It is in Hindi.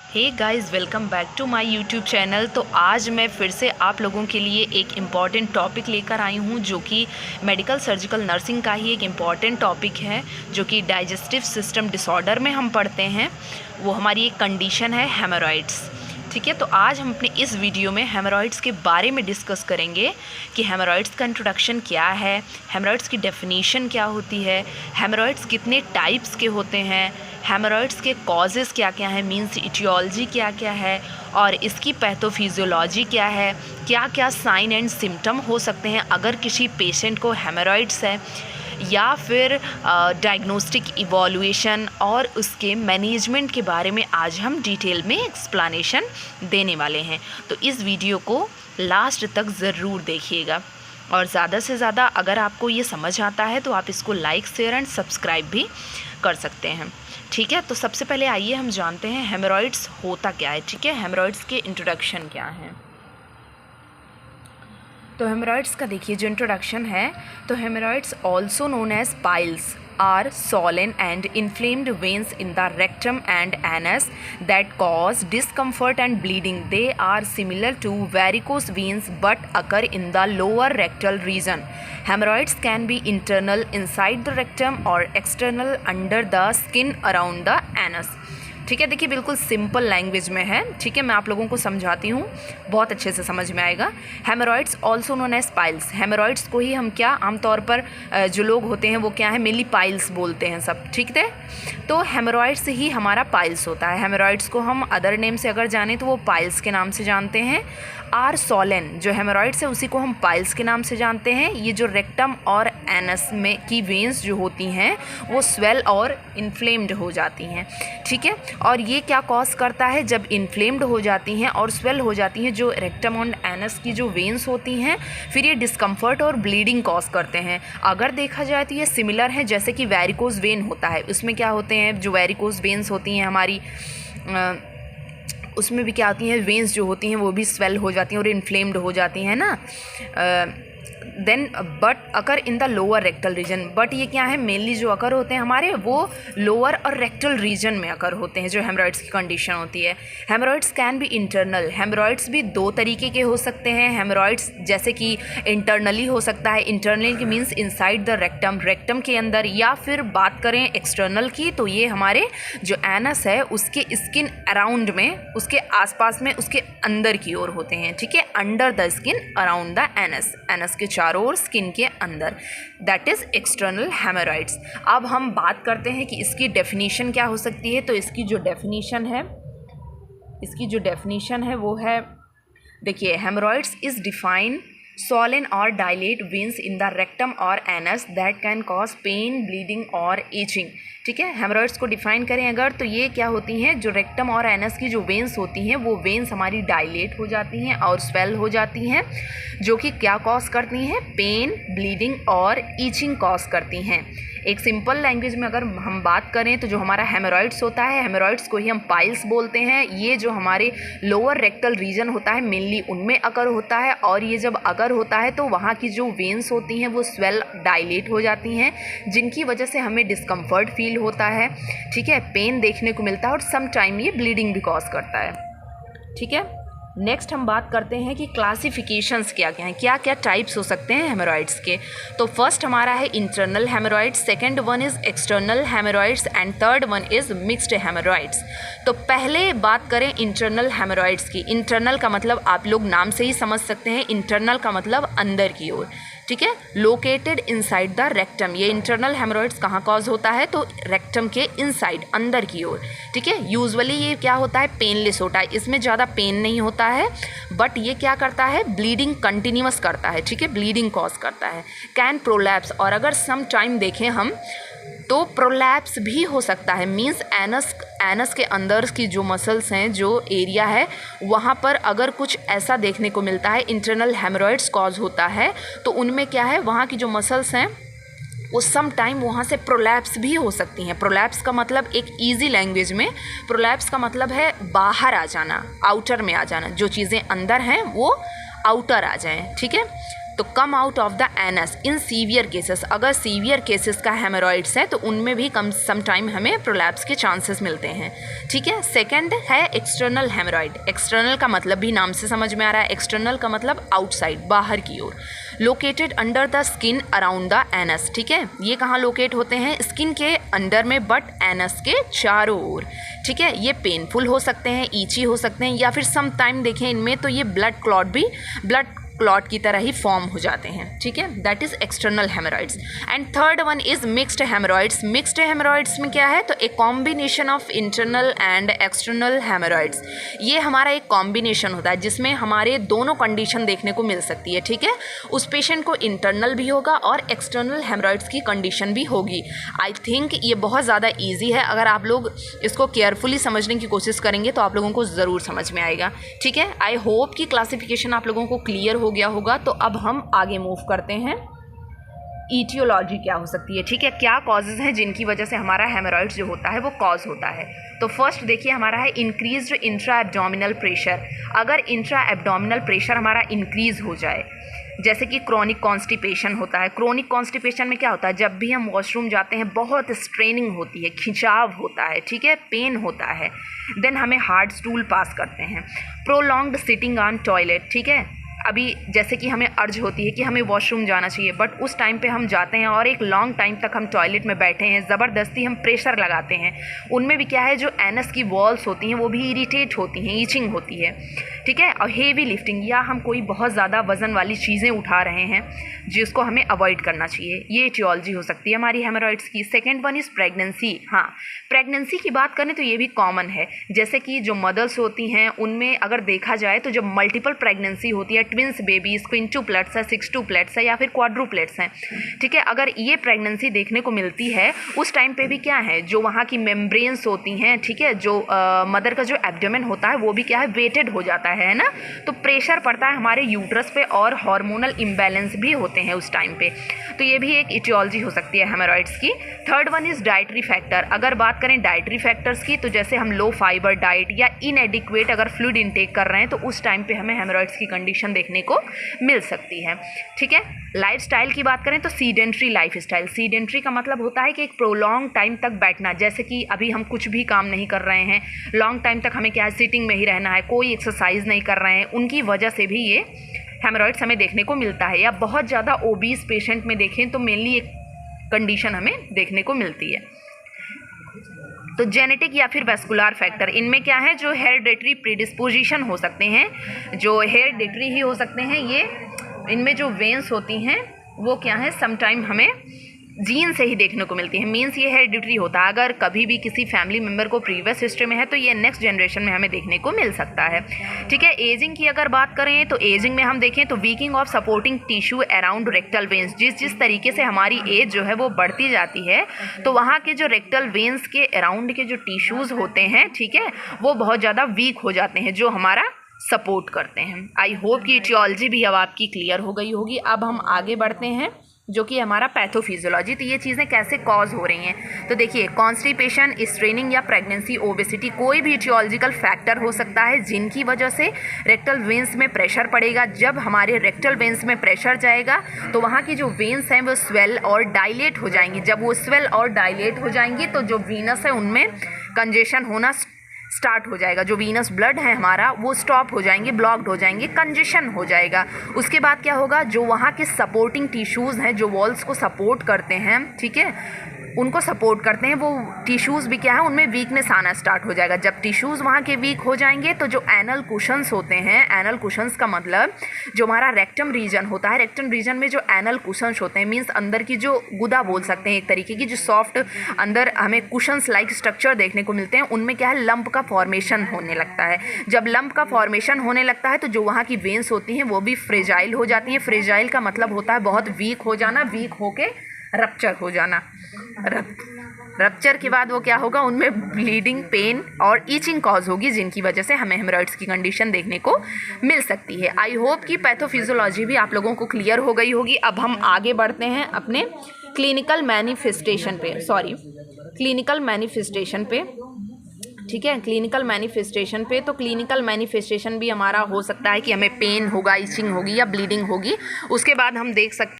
Hey guys, welcome back to my YouTube channel. तो आज मैं फिर से आप लोगों के लिए एक इम्पॉर्टेंट टॉपिक लेकर आई हूँ, जो कि मेडिकल सर्जिकल नर्सिंग का ही एक इम्पॉर्टेंट टॉपिक है, जो कि डाइजेस्टिव सिस्टम डिसऑर्डर में हम पढ़ते हैं। वो हमारी एक कंडीशन है हेमोरॉइड्स। ठीक है, तो आज हम अपने इस वीडियो में हेमोरॉइड्स के बारे में डिस्कस करेंगे कि हेमोरॉइड्स का इंट्रोडक्शन क्या है, हेमोरॉइड्स की डेफिनेशन क्या होती है, हेमोरॉइड्स कितने टाइप्स के होते हैं, हेमोरॉइड्स के कॉजेज़ क्या क्या हैं, मीन्स इटियोलॉजी क्या क्या है, और इसकी पैथोफिजियोलॉजी क्या है, क्या क्या साइन एंड सिम्टम हो सकते हैं अगर किसी पेशेंट को हेमोरॉइड्स है, या फिर डायग्नोस्टिक इवोल्यूशन और उसके मैनेजमेंट के बारे में आज हम डिटेल में एक्सप्लेनेशन देने वाले हैं। तो इस वीडियो को लास्ट तक ज़रूर देखिएगा, और ज़्यादा से ज़्यादा अगर आपको ये समझ आता है तो आप इसको लाइक, शेयर एंड सब्सक्राइब भी कर सकते हैं। ठीक है, तो सबसे पहले आइए हम जानते हैं हेमोरॉइड्स होता क्या है। ठीक है, हेमोरॉइड्स के इंट्रोडक्शन क्या हैं। तो हेमोरॉइड्स का देखिए जो इंट्रोडक्शन है, तो haemorrhoids also known as piles are swollen and inflamed veins in the rectum and anus that cause discomfort and bleeding. They are similar to varicose veins but occur in the lower rectal region. Hemorrhoids can be internal inside the rectum or external under the skin around the anus. ठीक है, देखिए बिल्कुल सिंपल लैंग्वेज में है। ठीक है, मैं आप लोगों को समझाती हूँ, बहुत अच्छे से समझ में आएगा। Haemorrhoids also known as piles, haemorrhoids को ही हम क्या आमतौर पर जो लोग होते हैं वो क्या है, मेनली पाइल्स बोलते हैं सब। ठीक है, तो हेमोरॉइड्स ही हमारा पाइल्स होता है। हेमोरॉइड्स को हम अदर नेम से अगर जाने तो वो पाइल्स के नाम से जानते हैं। आर सोलेन जो हेमोरॉइड्स है उसी को हम पाइल्स के नाम से जानते हैं। ये जो रेक्टम और एनस में की वेंस जो होती हैं वो स्वेल और इन्फ्लेम्ड हो जाती हैं। ठीक है, और ये क्या कॉज करता है, जब इन्फ्लेम्ड हो जाती हैं और स्वेल हो जाती हैं जो रेक्टम और एनस की जो वेंस होती हैं, फिर ये डिस्कम्फर्ट और ब्लीडिंग कॉज करते हैं। अगर देखा जाए तो ये सिमिलर है जैसे कि वेरिकोज वेन होता है। उसमें क्या होते हैं, जो वेरिकोज वेंस होती हैं हमारी, उसमें भी क्या होती हैं, वेंस जो होती हैं वो भी स्वेल हो जाती हैं और इन्फ्लेम्ड हो जाती हैं ना। Then but occur in the lower rectal region, but ये क्या है, मेनली जो अकर होते हैं हमारे वो लोअर और रेक्टल रीजन में अकर होते हैं जो हेमोरॉइड्स की कंडीशन होती है। Hemorrhoids can be internal, hemorrhoids भी दो तरीके के हो सकते हैं। हेमोरॉइड्स जैसे कि इंटरनली हो सकता है, इंटरनल की means inside the rectum, rectum के अंदर, या फिर बात करें एक्सटर्नल की तो ये हमारे जो एनस है उसके स्किन अराउंड में, उसके आसपास में, उसके अंदर की ओर होते हैं। ठीक है, under the skin around the anus, anus के चारों ओर स्किन के अंदर, दैट इज एक्सटर्नल हेमोरॉइड्स। अब हम बात करते हैं कि इसकी डेफिनेशन क्या हो सकती है। तो इसकी जो डेफिनेशन है वो है, देखिए, hemorrhoids is define swollen or dilate veins in the rectum or anus that can cause pain, bleeding और itching। ठीक है, हेमोरॉइड्स को डिफाइन करें अगर, तो ये क्या होती हैं, जो रेक्टम और एनस की जो वेंस होती हैं वो वेंस हमारी डायलेट हो जाती हैं और स्वेल हो जाती हैं, जो कि क्या कॉज करती हैं, पेन, ब्लीडिंग और ईचिंग कॉज करती हैं। एक सिंपल लैंग्वेज में अगर हम बात करें तो जो हमारा हेमोरॉइड्स होता है, हेमोरॉइड्स को ही हम पाइल्स बोलते हैं। ये जो हमारे लोअर रेक्टल रीजन होता है मेनली उनमें अकर होता है, और ये जब अकर होता है तो वहाँ की जो वेंस होती हैं वो स्वेल डायलेट हो जाती हैं, जिनकी वजह से हमें डिस्कम्फर्ट फील होता है। ठीक है, पेन देखने को मिलता है और सम टाइम ये ब्लीडिंग भी कॉज करता है। ठीक है, नेक्स्ट हम बात करते हैं कि क्लासिफिकेशंस क्या क्या हैं, क्या क्या टाइप्स हो सकते हैं हेमोरॉइड्स के। तो फर्स्ट हमारा है internal hemorrhoids, second one is external hemorrhoids and third one is mixed hemorrhoids. तो पहले बात करें इंटरनल हेमोरॉइड्स की। इंटरनल का मतलब आप लोग नाम से ही समझ सकते हैं, इंटरनल का मतलब अंदर की ओर। ठीक है, लोकेटेड इनसाइड द रेक्टम, ये इंटरनल हेमोरॉइड्स कहाँ कॉज होता है, तो रेक्टम के इनसाइड, अंदर की ओर। ठीक है, यूजुअली ये क्या होता है, पेनलेस होता है, इसमें ज़्यादा पेन नहीं होता है, बट ये क्या करता है, ब्लीडिंग कंटिन्यूअस करता है। ठीक है, ब्लीडिंग कॉज करता है। कैन प्रोलैप्स, और अगर सम टाइम देखें हम तो प्रोलैप्स भी हो सकता है, मींस एनस के अंदर की जो मसल्स हैं, जो एरिया है, वहाँ पर अगर कुछ ऐसा देखने को मिलता है, इंटरनल हेमोरॉइड्स कॉज होता है, तो उनमें क्या है, वहाँ की जो मसल्स हैं वो सम टाइम वहाँ से प्रोलैप्स भी हो सकती हैं। प्रोलैप्स का मतलब एक ईजी लैंग्वेज में, प्रोलैप्स का मतलब है बाहर आ जाना, आउटर में आ जाना, जो चीज़ें अंदर हैं वो आउटर आ जाएं। ठीक है, तो come out of the anus in severe cases. अगर सीवियर केसेस का हेमरॉइड्स है तो उनमें भी कम सम टाइम हमें प्रोलैप्स के चांसेस मिलते हैं, ठीक है। सेकंड है एक्सटर्नल हेमरॉइड। एक्सटर्नल का मतलब भी नाम से समझ में आ रहा है, एक्सटर्नल का मतलब आउटसाइड, बाहर की ओर। Located under the skin around the anus, ठीक है। ये कहाँ लोकेट होते हैं? स्किन के अंडर में बट एनस के चारों ओर, ठीक है। ये पेनफुल हो सकते हैं, ईची हो सकते हैं, या फिर सम टाइम देखें इनमें तो ये ब्लड क्लॉट की तरह ही फॉर्म हो जाते हैं, ठीक है। That is external haemorrhoids. And third one is mixed haemorrhoids. Mixed haemorrhoids में क्या है? तो एक combination of internal and external haemorrhoids. ये हमारा एक कॉम्बिनेशन होता है जिसमें हमारे दोनों कंडीशन देखने को मिल सकती है, ठीक है। उस पेशेंट को इंटरनल भी होगा और एक्सटर्नल हेमरॉइड्स की कंडीशन भी होगी। आई थिंक ये बहुत ज़्यादा ईजी है। अगर आप लोग इसको केयरफुली समझने की कोशिश करेंगे तो आप लोगों को ज़रूर समझ में आएगा, ठीक है। आई होप कि क्लासिफिकेशन आप लोगों को क्लियर हो गया होगा। तो अब हम आगे मूव करते हैं। ईटियोलॉजी क्या हो सकती है, ठीक है। क्या कॉजेज़ हैं जिनकी वजह से हमारा हेमरॉइड्स जो होता है वो कॉज होता है। तो फर्स्ट देखिए हमारा है इंक्रीज्ड इंट्रा एब्डोमिनल प्रेशर। अगर इंट्रा एब्डोमिनल प्रेशर हमारा इंक्रीज हो जाए, जैसे कि क्रोनिक कॉन्स्टिपेशन होता है। क्रोनिक कॉन्स्टिपेशन में क्या होता है? जब भी हम वॉशरूम जाते हैं बहुत स्ट्रेनिंग होती है, खिंचाव होता है, ठीक है, पेन होता है। देन हमें हार्ड स्टूल पास करते हैं। प्रोलॉन्ग्ड सिटिंग ऑन टॉयलेट, ठीक है। अभी जैसे कि हमें अर्ज होती है कि हमें वॉशरूम जाना चाहिए, बट उस टाइम पे हम जाते हैं और एक लॉन्ग टाइम तक हम टॉयलेट में बैठे हैं, ज़बरदस्ती हम प्रेशर लगाते हैं। उनमें भी क्या है, जो एनस की वॉल्स होती हैं वो भी इरिटेट होती हैं, ईचिंग होती है, ठीक है। और हेवी लिफ्टिंग, या हम कोई बहुत ज़्यादा वजन वाली चीज़ें उठा रहे हैं जिसको हमें अवॉइड करना चाहिए। ये एटियोलॉजी हो सकती है हमारी हेमरॉइड्स की। Second one is pregnancy. हाँ, प्रेगनेंसी की बात करें तो ये भी कॉमन है। जैसे कि जो मदर्स होती हैं उनमें अगर देखा जाए तो जब मल्टीपल प्रेगनेंसी होती है, ट्विंस बेबीज, क्विंटुप्लेट्स है, सिक्सटुप्लेट्स है या फिर क्वाड्रुप्लेट्स हैं, ठीक है। अगर ये प्रेगनेंसी देखने को मिलती है उस टाइम पे भी क्या है, जो वहाँ की मेम्ब्रेन्स होती हैं, ठीक है, जो मदर का जो एब्डोमेन होता है वो भी क्या है, वेटेड हो जाता है ना। तो प्रेशर पड़ता है हमारे यूट्रस पे और हार्मोनल इम्बैलेंस भी होते हैं उस टाइम पे। तो ये भी एक इटियोलॉजी हो सकती है हेमरॉइड्स की। Third one is dietary factor. अगर बात करें डाइटरी फैक्टर्स की तो जैसे हम लो फाइबर डाइट या इनएडिक्वेट अगर फ्लूइड इनटेक कर रहे हैं तो उस टाइम पे हमें हेमरॉइड्स की कंडीशन देखने को मिल सकती है, ठीक है। लाइफस्टाइल की बात करें तो सीडेंट्री लाइफस्टाइल। सीडेंट्री का मतलब होता है कि एक प्रोलॉन्ग टाइम तक बैठना, जैसे कि अभी हम कुछ भी काम नहीं कर रहे हैं, लॉन्ग टाइम तक हमें क्या है, सिटिंग में ही रहना है, कोई एक्सरसाइज नहीं कर रहे हैं, उनकी वजह से भी ये हेमरॉइड्स हमें देखने को मिलता है। या बहुत ज़्यादा ओबीस पेशेंट में देखें तो मेनली एक कंडीशन हमें देखने को मिलती है। तो जेनेटिक या फिर वेस्कुलर फैक्टर, इनमें क्या है, जो हेरिडेटरी प्रीडिस्पोजिशन हो सकते हैं, जो हेरिडेटरी ही हो सकते हैं, ये इनमें जो वेन्स होती हैं वो क्या है, समटाइम हमें जीन से ही देखने को मिलती है। मीन्स ये हेरिडिटरी होता है। अगर कभी भी किसी फैमिली मेम्बर को प्रीवियस हिस्ट्री में है तो ये नेक्स्ट जनरेशन में हमें देखने को मिल सकता है, ठीक है। एजिंग की अगर बात करें तो एजिंग में हम देखें तो weakening of supporting tissue around rectal veins. जिस तरीके से हमारी एज जो है वो बढ़ती जाती है तो वहाँ के जो रेक्टल वेन्स के अराउंड के जो टिश्यूज़ होते हैं, ठीक है, वो बहुत ज़्यादा वीक हो जाते हैं, जो हमारा सपोर्ट करते हैं। आई होप कि इटियोलॉजी भी अब आपकी क्लियर हो गई होगी। अब हम आगे बढ़ते हैं जो कि हमारा पैथोफिजियोलॉजी। तो ये चीज़ें कैसे कॉज हो रही हैं, तो देखिए कॉन्स्टिपेशन, स्ट्रेनिंग या प्रेगनेंसी, ओबेसिटी, कोई भी इटियोलॉजिकल फैक्टर हो सकता है जिनकी वजह से रेक्टल वेन्स में प्रेशर पड़ेगा। जब हमारे रेक्टल वेन्स में प्रेशर जाएगा तो वहाँ की जो वेन्स हैं वो स्वेल और डायलेट हो जाएंगी। जब वो स्वेल और डायलेट हो जाएंगी तो जो वीनस है उनमें कंजेशन होना स्टार्ट हो जाएगा। जो वीनस ब्लड है हमारा वो स्टॉप हो जाएंगे, ब्लॉक्ड हो जाएंगे, कंजेशन हो जाएगा। उसके बाद क्या होगा, जो वहाँ के सपोर्टिंग टिश्यूज़ हैं, जो वॉल्स को सपोर्ट करते हैं, ठीक है, उनको सपोर्ट करते हैं, वो टिश्यूज़ भी क्या है, उनमें वीकनेस आना स्टार्ट हो जाएगा। जब टिश्यूज़ वहाँ के वीक हो जाएंगे तो जो एनल कुशंस होते हैं, एनल कुशंस का मतलब जो हमारा रेक्टम रीजन होता है, रेक्टम रीजन में जो एनल कुशंस होते हैं, मीन्स अंदर की जो गुदा बोल सकते हैं एक तरीके की, जो सॉफ्ट अंदर हमें कुशंस लाइक स्ट्रक्चर देखने को मिलते हैं, उनमें क्या है, लंप का फॉर्मेशन होने लगता है। जब लंप का फॉर्मेशन होने लगता है तो जो वहाँ की वेन्स होती हैं वो भी फ्रेजाइल हो जाती हैं। फ्रेजाइल का मतलब होता है बहुत वीक हो जाना, वीक होके रप्चर हो जाना। रप्चर के बाद वो क्या होगा, उनमें ब्लीडिंग, पेन और ईचिंग कॉज होगी, जिनकी वजह से हमें हेमरॉइड्स की कंडीशन देखने को मिल सकती है। आई होप कि पैथोफिजियोलॉजी भी आप लोगों को क्लियर हो गई होगी। अब हम आगे बढ़ते हैं अपने क्लिनिकल मैनिफेस्टेशन पे। ठीक है, क्लिनिकल मैनिफेस्टेशन पे। तो क्लिनिकल मैनिफेस्टेशन भी हमारा हो सकता है कि हमें पेन होगा, इचिंग होगी या ब्लीडिंग होगी। उसके बाद हम देख सकते